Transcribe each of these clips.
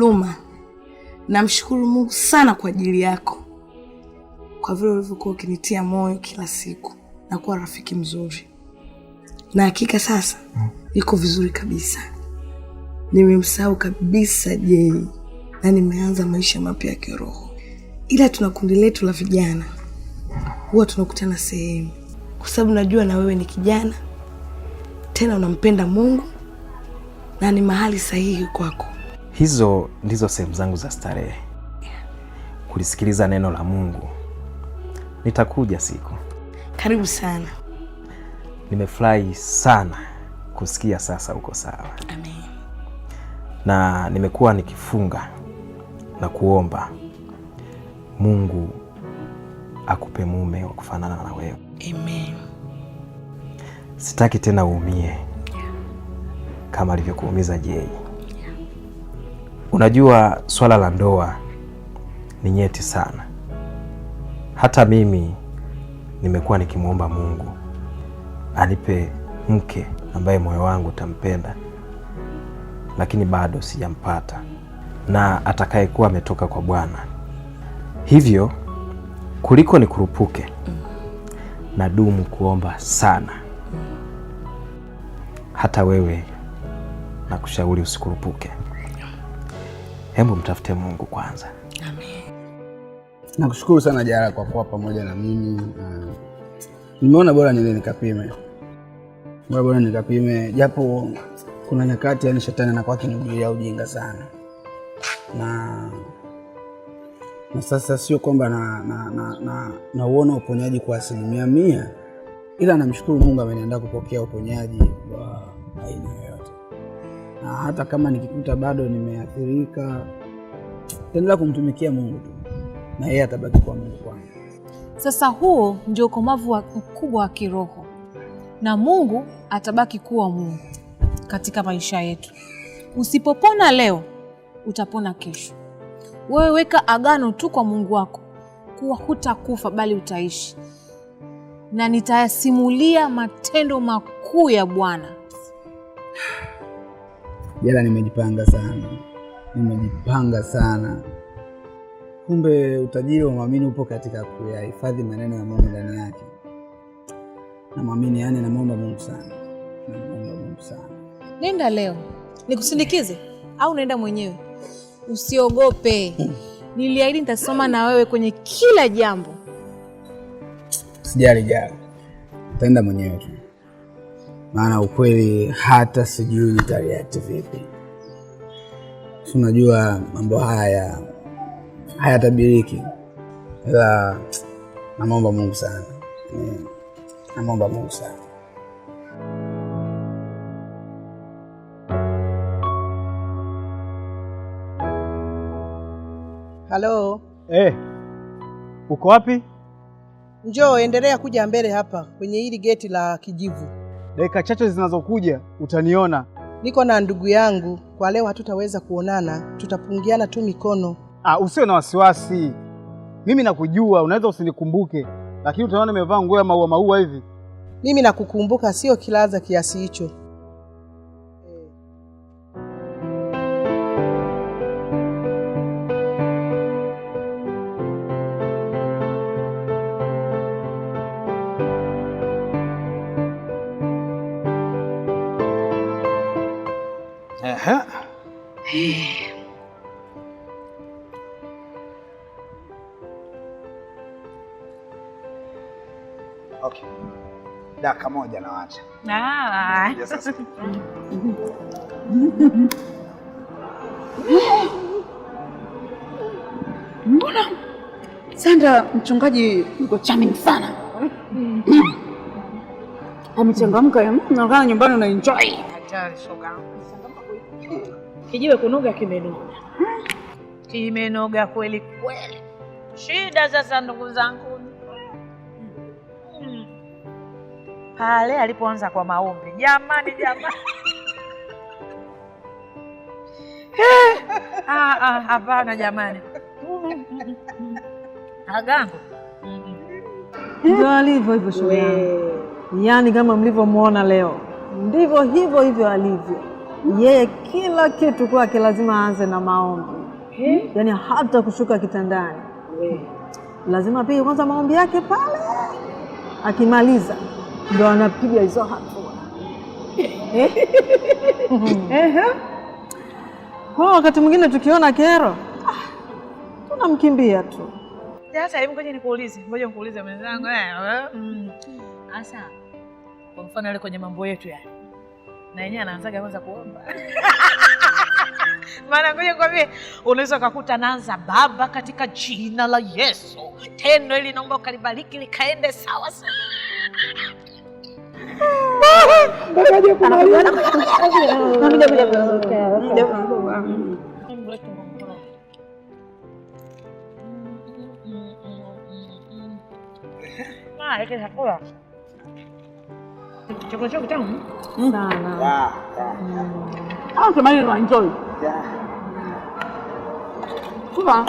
Luma, namshukuru Mungu sana kwa ajili yako. Kwa vile ulivyokuwa ukinitia moyo kila siku na kuwa rafiki mzuri. Na hakika sasa niko vizuri kabisa. Nimemsahau kabisa Jay na nimeanza maisha mapya ya kiroho. Ila tuna kundi letu la vijana. Huwa tunakutana sehemu. Kwa sababu najua na wewe ni kijana. Tena unampenda Mungu na ni mahali sahihi kwako. Hizo ndizo sehemu zangu za starehe. Kulisikiliza neno la Mungu. Nitakuja siku. Karibu sana. Nimefurahi sana kusikia sasa uko sawa. Amen. Na nimekuwa nikifunga na kuomba Mungu akupe mume wa kufanana na wewe. Amen. Sitaki tena uumie kama alivyokuumiza Jay. Unajua swala la ndoa ni nyeti sana. Hata mimi nimekuwa nikimuomba Mungu anipe mke ambaye moyo wangu utampenda, lakini bado sijampata, na atakayekuwa ametoka kwa Bwana. Hivyo kuliko nikurupuke, na dumu kuomba sana. Hata wewe nakushauri usikurupuke. Hebu mtafute Mungu kwanza. Amen. Nakushukuru sana Jara kwa kuwa pamoja na mimi. Nimeona bora niende nikapime. Bora nikapime, japo kuna nyakati yani shetani anakuwa akinibulia ujinga sana. Na sasa sio kwamba nauona uponyaji kwa 100%, ila namshukuru Mungu ameniandaa kupokea uponyaji wa aina yoyote. Na hata kama nikikuta bado nimeathirika, nitaendelea kumtumikia Mungu tu, na yeye atabaki kwa Mungu kwangu. Sasa huo ndio ukomavu mkubwa wa kiroho, na Mungu atabaki kuwa Mungu katika maisha yetu. Usipopona leo, utapona kesho. Wewe weka agano tu kwa Mungu wako kuwa hutakufa bali utaishi, na nitayasimulia matendo makuu ya Bwana. Jana nimejipanga sana. Kumbe utajiri wa muamini upo katika kuyahifadhi maneno ya Mungu ndani yake. Na muamini yani namuomba Mungu sana. Nenda leo. Nikusindikize au naenda mwenyewe? Usiogope. Niliahidi nitasoma na wewe kwenye kila jambo. Sijali Jara. Nitaenda mwenyewe tu. Maana ukweli hata sijui nitareact vipi. Unajua mambo haya hayatabiriki. Ila namuomba Mungu sana. Namuomba Mungu sana. Halo. Uko wapi? Njoo endelea kuja mbele hapa kwenye hili geti la kijivu. Dakika chache zinazokuja utaniona. Niko na ndugu yangu, kwa leo hatutaweza kuonana, tutapungiana tu mikono. Usiwe na wasiwasi. Mimi nakujua, unaweza usinikumbuke, lakini utaona nimevaa nguo ya maua hivi. Mimi nakukumbuka, sio kilaza kiasi hicho. Okay. Dakika moja na wacha. Sasa. Mbona Sandra mchungaji yuko charming sana. Amechangamka, unakaa nyumbani una enjoy. Hatari shoga. Kijiwe kunoga kimenoga. Kimenoga kweli kweli. Shida sasa ndugu zangu. Pale alipoanza kwa maombi. Jamani. Hapana jamani. Agango. Ndio alivyo hivyo shoga. Yaani kama mlivyomuona leo, ndivyo hivyo alivyo. Yeye kila kitu kwake lazima aanze na maombi. Yaani hata kushuka kitandani lazima apige kwanza maombi yake pale, akimaliza ndo anapiga hizo hatua. Kwa wakati mwingine tukiona kero tunamkimbia tu. Sasa hebu ngoja nikuulize mwenzangu. Asa kwa mfano ile kwenye mambo yetu yani, na yenyewe anaanzaga kwanza kuomba. Maana ngoja nikwambie, unaweza kukuta naanza Baba katika jina la Yesu, tendo hili naomba ukalibariki likaende sawa sawa. Chakula chako kitamu Sana. Tamani na enjoy. Kuba.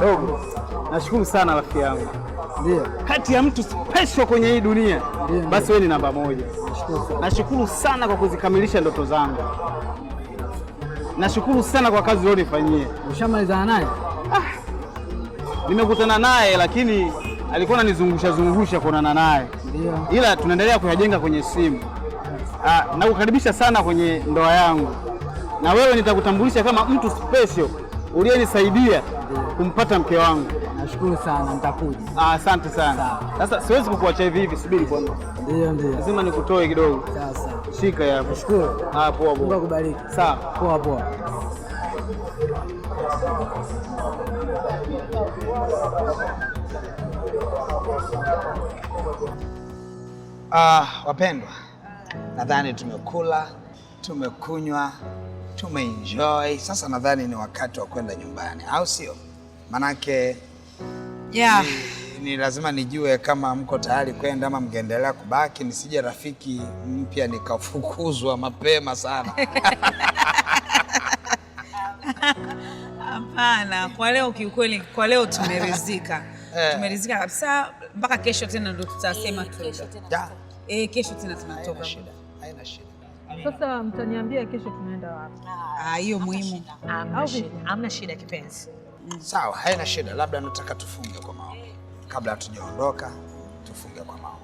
Dogo, nashukuru sana rafiki yangu. Ndio. Kati ya mtu special kwenye hii dunia, basi wewe ni namba 1. Nashukuru sana kwa kuzikamilisha ndoto zangu. Nashukuru sana kwa kazi ulionifanyia. Ushamalizana naye? Nimekutana naye lakini alikuwa ananizungusha kuonana naye. Ndio. Ila tunaendelea kuyajenga kwenye simu. Nakukaribisha sana kwenye ndoa yangu. Na wewe nitakutambulisha kama mtu special uliyenisaidia kumpata mke wangu. Nashukuru sana, nitakuja. Asante sana. Sasa siwezi kukuacha hivi, subiri kwanza. Ndio. Lazima nikutoe kidogo. Sasa. Shika ya. Nashukuru. Poa. Mungu akubariki. Sawa. Poa. Wapendwa, nadhani tumekula, tumekunywa, tumeenjoy. Sasa nadhani ni wakati wa kwenda nyumbani, au sio? Manake ni lazima nijue kama mko tayari kwenda ama mngeendelea kubaki, nisije rafiki mpya nikafukuzwa mapema sana. Hapana, kwa leo kiukweli, kwa leo tumeridhika. Tumeridhika kabisa, mpaka kesho tena ndo tutasema tutoka. Kesho tena tunatoka. Haina shida. Sasa mtaniambia kesho tunaenda wapi? Hiyo muhimu. Hamna shida kipenzi. Sawa, haina shida. Labda nataka tufunge kwa maombi. Kabla hatujaondoka, tufunge kwa maombi.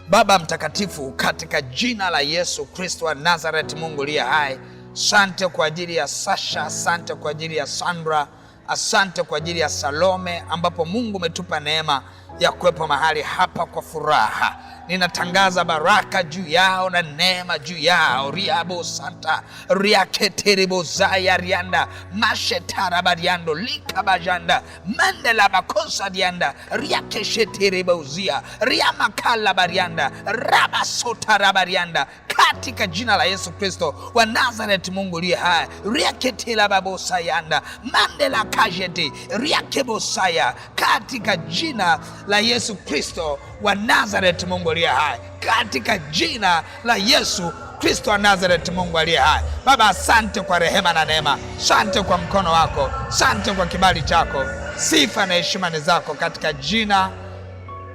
Baba mtakatifu, katika jina la Yesu Kristo wa Nazareth, Mungu aliye hai, asante kwa ajili ya Sasha, asante kwa ajili ya Sandra, asante kwa ajili ya Salome, ambapo Mungu umetupa neema ya kuwepo mahali hapa kwa furaha. Ninatangaza baraka juu yao na neema juu yao. Riabo santa riaketeribo zaya rianda mashetara bariando likabajanda mandela bakosa dianda riakesheteribo uzia riamakala barianda rabasota rabarianda, katika jina la Yesu Kristo wa Nazareth, Mungu aliye hai, riaketela babosayanda mandela kajeti riakebosaya, katika jina la Yesu Kristo wa Nazareth, Mungu aliye hai, katika jina la Yesu Kristo wa Nazareth, Mungu aliye hai. Baba, asante kwa rehema na neema, asante kwa mkono wako, asante kwa kibali chako. Sifa na heshima ni zako, katika jina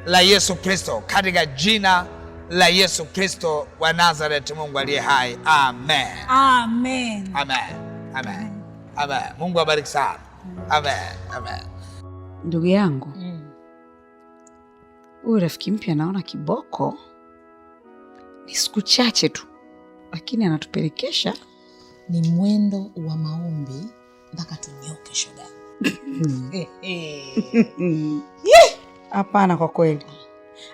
la Yesu Kristo, katika jina la Yesu Kristo wa Nazareth, Mungu aliye hai. Amen. Amen. Amen. Amen. Amen. Mungu abariki sana. Amen. Amen. Ndugu yangu, huyu rafiki mpya naona kiboko. Ni siku chache tu, lakini anatupelekesha. Ni mwendo wa maombi mpaka tunyoke shoga. Hapana, kwa kweli.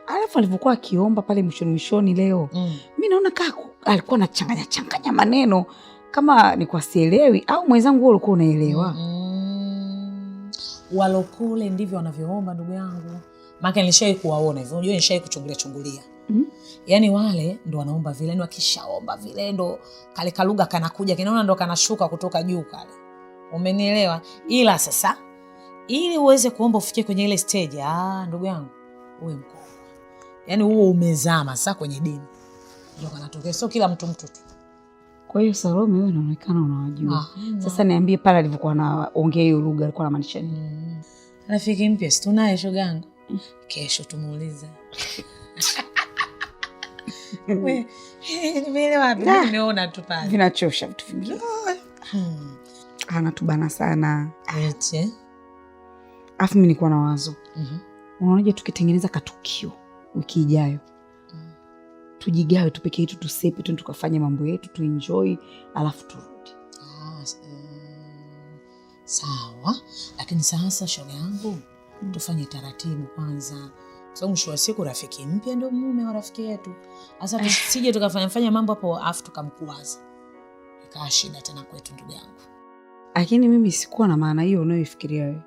Alafu alivyokuwa akiomba pale mwishoni leo, mimi naona alikuwa anachanganya maneno kama ni kwa sielewi, au mwenzangu wewe ulikuwa unaelewa? walokole ndivyo wanavyoomba ndugu yangu. Maana nilishai kuwaona hivyo. Unajua nilishai kuchungulia. Yaani wale ndo wanaomba vile, ni wakishaomba vile ndo kale kalugha kanakuja, kinaona ndo kanashuka kutoka juu kale. Umenielewa? Ila sasa ili uweze kuomba ufikie kwenye ile stage, ndugu yangu, uwe mkubwa. Yaani huo umezama sasa kwenye dini. Ndio kanatokea, sio kila mtu tu. Kwa hiyo Salome, wewe unaonekana unawajua. Sasa niambie pale alivyokuwa anaongea hiyo lugha alikuwa anamaanisha nini? Rafiki mpya si tunaye shogangu. Kesho tumuulize. Wewe, nimeelewa nimeona tu pale. Vinachosha vitu vingine. Anatubana sana. Eti. Afu mimi nilikuwa na wazo. Unaonaje tukitengeneza katukio wiki ijayo? Tujigawe tu peke yetu, tusepe tu tukafanye mambo yetu, tuenjoy alafu turudi. Sawa. Lakini sasa shoga yangu, tufanye taratibu kwanza. Sababu mwisho wa siku rafiki mpya ndio mume wa rafiki yetu. Sasa tusije tukafanya mambo hapo afu tukamkuaza. Ikawa shida tena kwetu ndugu yangu. Lakini mimi sikuwa na maana hiyo unayoifikiria wewe.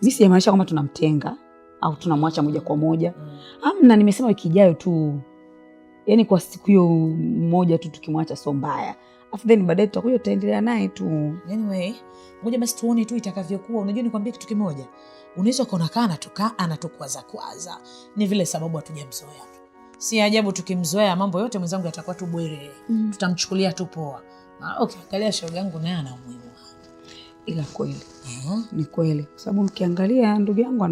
Mimi sijamaanisha kwamba tunamtenga au tunamwacha moja kwa moja. Amna, nimesema wiki ijayo tu. Yaani kwa siku hiyo moja tu tukimwacha sio mbaya. Afu then baadaye tutakuja tutaendelea naye tu. Anyway, ngoja basi tuone tu itakavyokuwa. Unajua nikwambie kitu kimoja. Unaweza kuonekana anatukwaza. Ni vile sababu hatujamzoea. Si ajabu tukimzoea mambo yote mwenzangu yatakuwa tu bwere. Tutamchukulia tu poa. Okay, angalia shoga yangu naye ana umuhimu. Ila kweli. Ni kweli. Kwa sababu mkiangalia ndugu yangu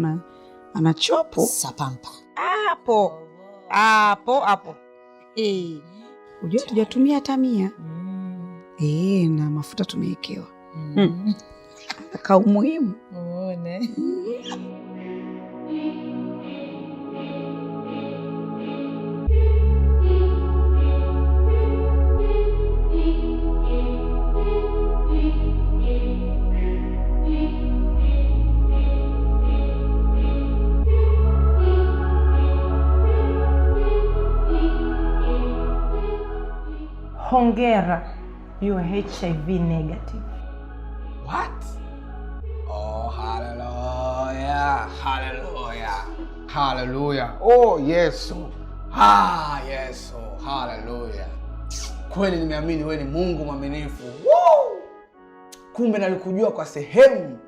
ana chopo sapampa. Hapo. Unajua tujatumia hata 100. Na mafuta tumewekewa. Ka umuhimu. Uone. Hongera, you are HIV negative. What? Oh, hallelujah. Hallelujah. Hallelujah. Oh, Yesu. Yesu. Hallelujah. Kweli nimeamini wewe ni Mungu mwaminifu. Woo! Kumbe nalikujua kwa sehemu.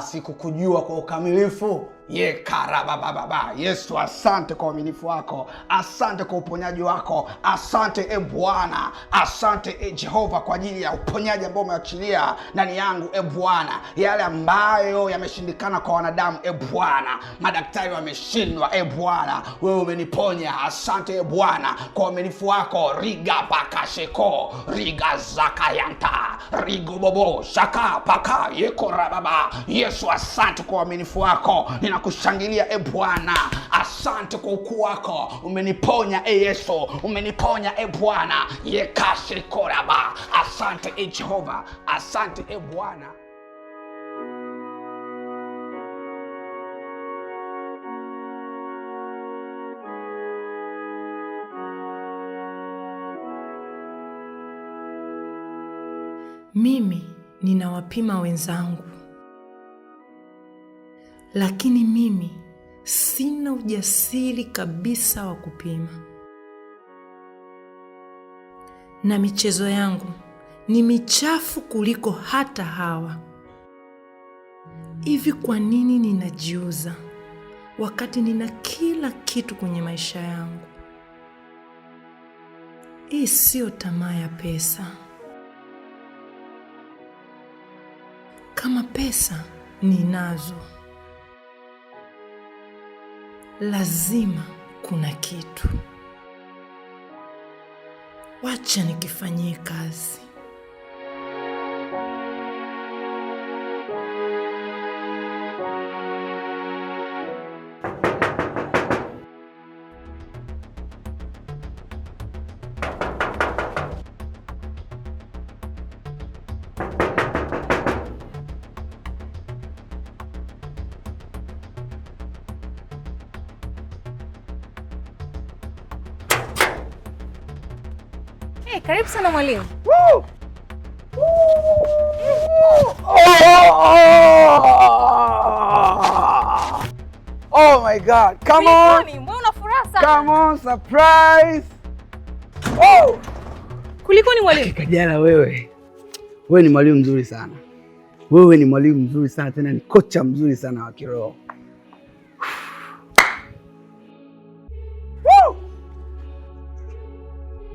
Sikukujua kwa ukamilifu. Karabababa. Yesu, asante kwa uaminifu wako. Asante kwa uponyaji wako. Asante Bwana. Asante Jehova kwa ajili ya uponyaji ambao umeachilia ndani yangu Bwana. Yale ambayo yameshindikana kwa wanadamu Bwana. Madaktari wameshindwa Bwana. Wewe umeniponya. Asante Bwana kwa uaminifu wako. Riga pakasheko. Riga zakayanta. Rigo bobo. Shaka paka. Yekorababa. Yesu, asante kwa uaminifu wako. Ninakushangilia Bwana. Asante kwa ukuu wako. Umeniponya Yesu. Umeniponya Bwana. Yekashikoraba. Asante Jehova. Asante Bwana. Mimi ninawapima wenzangu, lakini mimi sina ujasiri kabisa wa kupima. Na michezo yangu ni michafu kuliko hata hawa. Hivi kwa nini ninajiuza wakati nina kila kitu kwenye maisha yangu? Hii sio tamaa ya pesa. Kama pesa ninazo, lazima kuna kitu. Wacha nikifanyie kazi. Karibu sana mwalimu. my God. Come on. Mbona una furaha sana? Come on, surprise. Oh! Kulikoni mwalimu? Kajala wewe. Wewe ni mwalimu mzuri sana. Wewe ni mwalimu mzuri sana, tena ni kocha mzuri sana wa kiroho. Woo!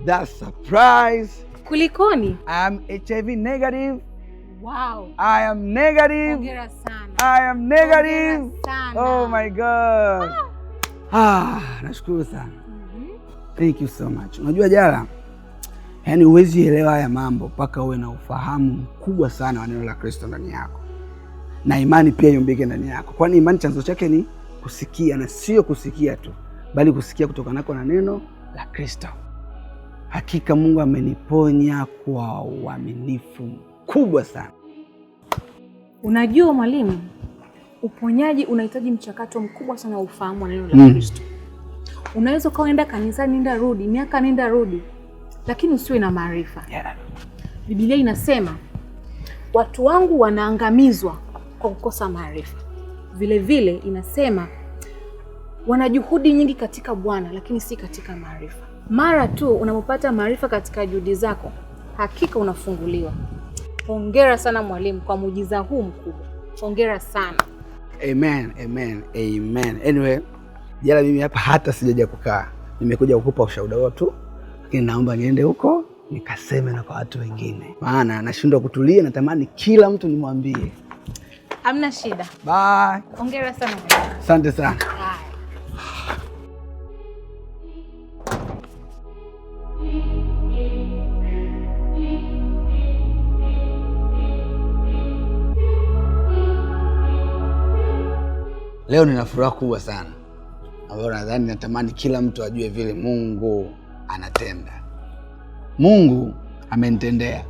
That's surprise. Kulikoni? I'm HIV negative. Wow. I am negative. Hongera sana. I am negative. Hongera sana. Oh my God. Nashukuru sana. Thank you so much. Unajua Jala, yaani huwezi elewa haya mambo mpaka uwe na ufahamu mkubwa sana wa neno la Kristo ndani yako. Na imani pia iombeke ndani yako. Kwani imani chanzo chake ni kusikia, na sio kusikia tu, bali kusikia kutoka nako na neno la Kristo. Hakika Mungu ameniponya kwa uaminifu mkubwa sana. Unajua mwalimu, uponyaji unahitaji mchakato mkubwa sana wa ufahamu wa neno la Kristo. Unaweza kaenda kanisani nenda rudi, miaka nenda rudi, lakini usiwe na maarifa. Biblia inasema watu wangu wanaangamizwa kwa kukosa maarifa. Vile vile inasema wana juhudi nyingi katika Bwana lakini si katika maarifa. Mara tu unapopata maarifa katika juhudi zako, hakika unafunguliwa. Hongera sana mwalimu kwa muujiza huu mkubwa. Hongera sana. Amen, amen, amen. Anyway, Jala mimi hapa hata sijaja kukaa. Nimekuja kukupa ushauri wao tu. Lakini naomba niende huko nikaseme na kwa watu wengine. Maana nashindwa kutulia, natamani kila mtu nimwambie. Hamna shida. Bye. Hongera sana. Asante sana. Leo nina furaha kubwa sana, ambayo nadhani natamani kila mtu ajue vile Mungu anatenda. Mungu amenitendea.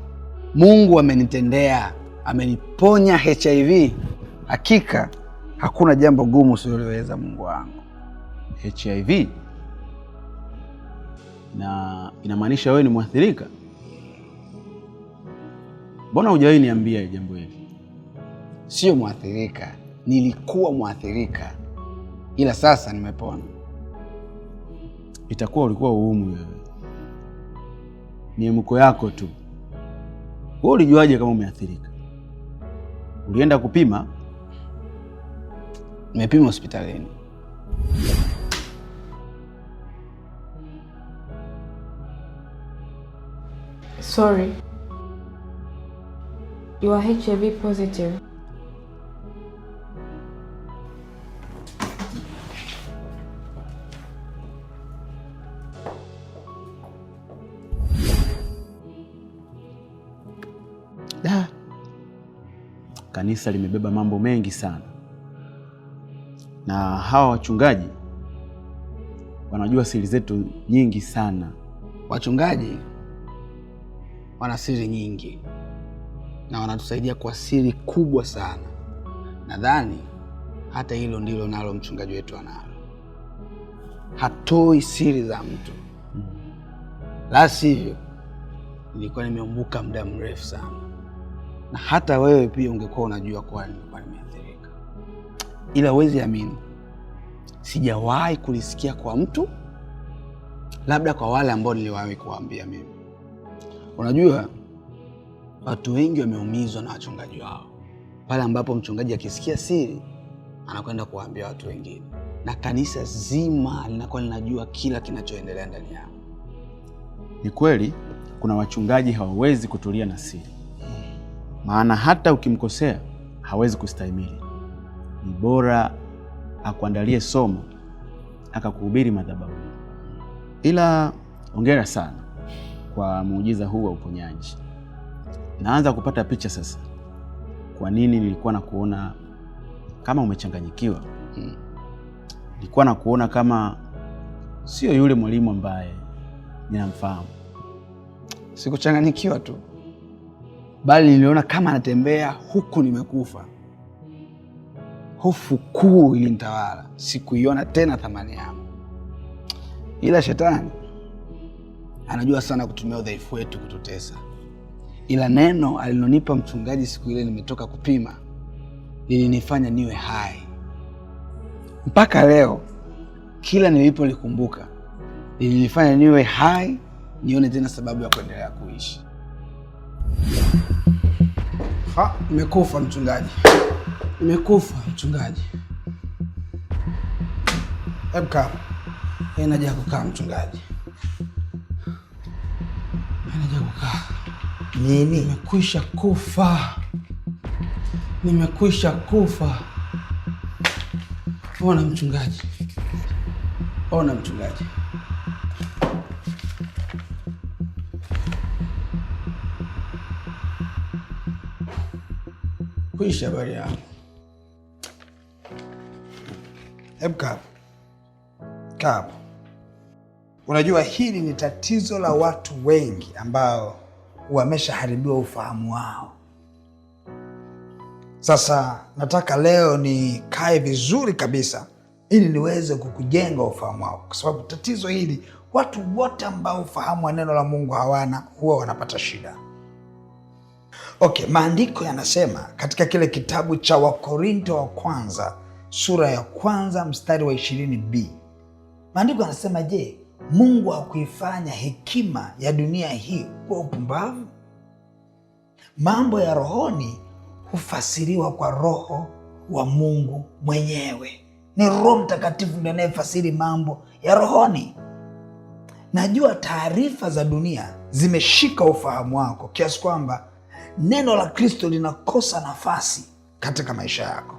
Mungu amenitendea. Ameniponya HIV. Hakika hakuna jambo gumu usiloweza Mungu wangu. HIV? Na inamaanisha wewe ni mwathirika? Mbona hujawahi niambia jambo hili? Sio mwathirika. Nilikuwa mwathirika, ila sasa nimepona. Itakuwa ulikuwa uumu wewe. Ni mko yako tu. Wewe ulijuaje kama umeathirika? Ulienda kupima? Nimepima hospitalini. Sorry. You are HIV positive. Kanisa limebeba mambo mengi sana. Na hawa wachungaji wanajua siri zetu nyingi sana. Wachungaji wana siri nyingi na wanatusaidia kwa siri kubwa sana. Nadhani hata hilo ndilo nalo mchungaji wetu analo. Hatoi siri za mtu. La sivyo nilikuwa nimeumbuka muda mrefu sana. Na hata wewe pia ungekuwa unajua kwa nilikuwa nimeathirika. Ila huwezi amini, sijawahi kulisikia kwa mtu, labda kwa wale ambao niliwahi kuambia mimi. Unajua, watu wengi wameumizwa na wachungaji wao. Pale ambapo mchungaji akisikia siri, anakwenda kuambia watu wengine. Na kanisa zima linakuwa linajua kila kinachoendelea ndani yao. Ni kweli kuna wachungaji hawawezi kutulia na siri. Maana hata ukimkosea hawezi kustahimili. Ni bora akuandalie somo akakuhubiri madhabahu. Ila hongera sana kwa muujiza huu wa uponyaji. Naanza kupata picha sasa. Kwa nini nilikuwa nakuona kama umechanganyikiwa? Nilikuwa nakuona kama sio yule mwalimu ambaye ninamfahamu. Sikuchanganyikiwa tu, bali niliona kama anatembea huku nimekufa. Hofu kuu ilinitawala. Sikuiona tena thamani yangu. Ila shetani anajua sana kutumia udhaifu wetu kututesa. Ila neno alilonipa mchungaji siku ile nimetoka kupima lilinifanya niwe hai. mpaka leo kila nilipolikumbuka lilinifanya niwe hai, nione tena sababu ya kuendelea kuishi. Nimekufa mchungaji. Nimekufa mchungaji. Hebu kaa. Naja kukaa mchungaji. Naja kukaa. Nini? Nimekwisha kufa. Nimekwisha kufa. Ona mchungaji. Ona mchungaji. Kuisha habari yangu. Hebu kaa. Kaa. Unajua hili ni tatizo la watu wengi ambao wameshaharibiwa ufahamu wao. Sasa nataka leo nikae vizuri kabisa ili niweze kukujenga ufahamu wao, kwa sababu tatizo hili watu wote ambao ufahamu wa neno la Mungu hawana huwa wanapata shida. Okay, maandiko yanasema katika kile kitabu cha Wakorinto wa kwanza sura ya 1 mstari wa 20b. Maandiko yanasema, je, Mungu hakuifanya hekima ya dunia hii kuwa upumbavu? Mambo ya rohoni hufasiriwa kwa Roho wa Mungu mwenyewe. Ni Roho Mtakatifu ndiye anayefasiri mambo ya rohoni. Najua taarifa za dunia zimeshika ufahamu wako kiasi kwamba neno la Kristo linakosa nafasi katika maisha yako,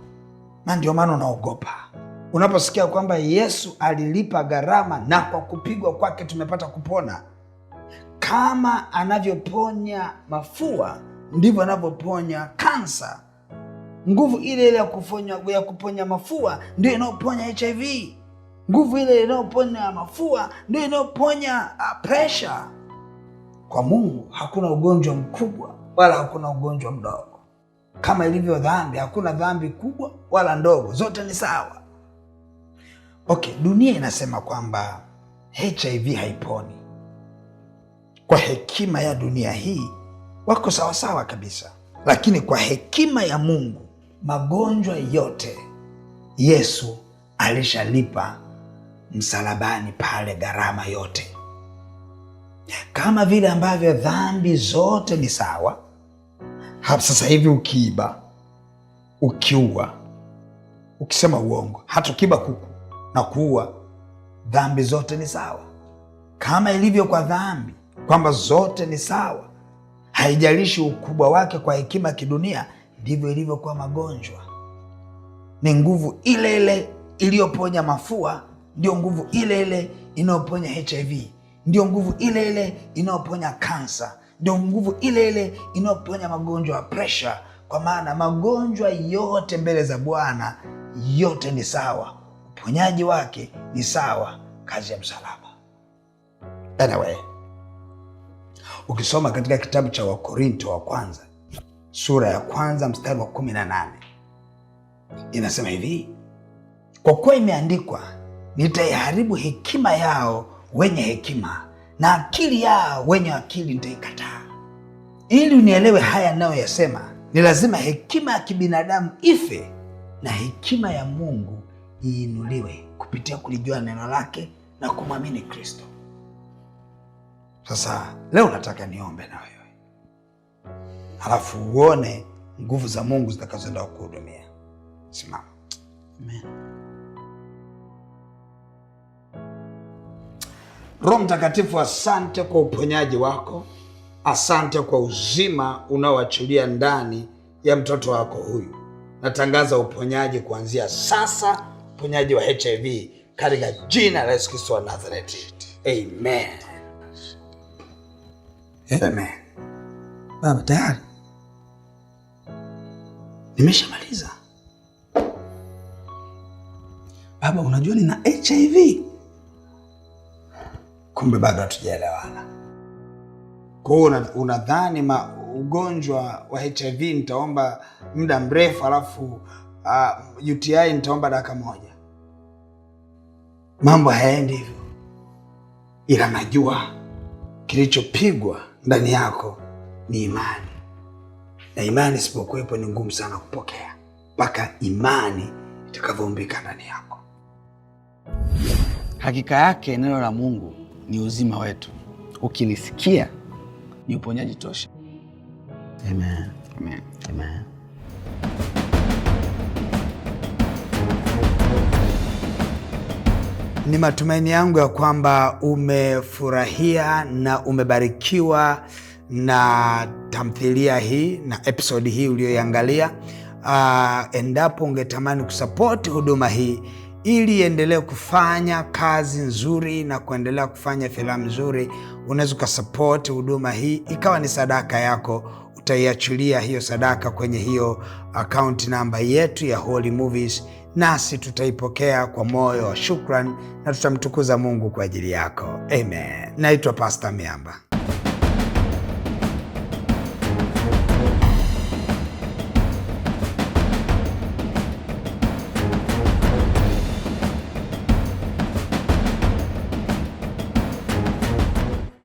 na ndio maana unaogopa unaposikia kwamba Yesu alilipa gharama na kwa kupigwa kwake tumepata kupona. Kama anavyoponya mafua ndivyo anavyoponya kansa. Nguvu ile ile ya kuponya mafua ndio inayoponya HIV. Nguvu ile inayoponya mafua ndio inayoponya pressure. Kwa Mungu hakuna ugonjwa mkubwa wala hakuna ugonjwa mdogo. Kama ilivyo dhambi, hakuna dhambi kubwa wala ndogo, zote ni sawa. Okay, dunia inasema kwamba HIV haiponi. Kwa hekima ya dunia hii wako sawasawa kabisa, lakini kwa hekima ya Mungu magonjwa yote Yesu alishalipa msalabani pale gharama yote. Kama vile ambavyo dhambi zote ni sawa. Sasa hivi ukiiba, ukiua, ukisema uongo, hata ukiiba kuku na kuua, dhambi zote ni sawa. Kama ilivyo kwa dhambi kwamba zote ni sawa, haijalishi ukubwa wake kwa hekima kidunia, ndivyo ilivyo kwa magonjwa. Ni nguvu ile ile iliyoponya mafua ndio nguvu ile ile inayoponya HIV, ndio nguvu ile ile inayoponya kansa, ndio nguvu ile ile inayoponya magonjwa ya pressure. Kwa maana magonjwa yote mbele za Bwana yote ni sawa, uponyaji wake ni sawa, kazi ya msalaba. Anyway, ukisoma katika kitabu cha Wakorinto wa kwanza sura ya 1 mstari wa 18 inasema hivi, kwa kuwa imeandikwa, nitaiharibu hekima yao wenye hekima na akili yao wenye akili nitaikataa. Ili unielewe haya ninayoyasema, ni lazima hekima ya kibinadamu ife na hekima ya Mungu iinuliwe kupitia kulijua neno lake na kumwamini Kristo. Sasa leo nataka niombe na wewe, halafu uone nguvu za Mungu zitakazoenda kukuhudumia. Simama. Amen. Roho Mtakatifu, asante kwa uponyaji wako. Asante kwa uzima unaoachilia ndani ya mtoto wako huyu. Natangaza uponyaji kuanzia sasa, uponyaji wa HIV katika jina la Yesu Kristo wa Nazareti. Amen. Amen. Baba, tayari nimeshamaliza. Baba, unajua nina HIV. Kumbe bado hatujaelewana. Kwa hiyo unadhani ugonjwa wa HIV nitaomba muda mrefu, alafu UTI nitaomba dakika moja. Mambo hayaendi hivyo. Ila najua kilichopigwa ndani yako ni imani. Na imani isipokuwepo ni ngumu sana kupokea, mpaka imani itakavyombika ndani yako. Hakika yake neno la Mungu ni uzima wetu. Ukilisikia ni uponyaji tosha. Amen. Amen. Amen. Ni matumaini yangu ya kwamba umefurahia na umebarikiwa na tamthilia hii na episodi hii uliyoiangalia. Endapo ungetamani kusapoti huduma hii ili iendelee kufanya kazi nzuri na kuendelea kufanya filamu nzuri, unaweza ukasapoti huduma hii ikawa ni sadaka yako. Utaiachilia hiyo sadaka kwenye hiyo account namba yetu ya Holy Movies, nasi tutaipokea kwa moyo wa shukrani na tutamtukuza Mungu kwa ajili yako. Amen. Naitwa Pastor Miamba.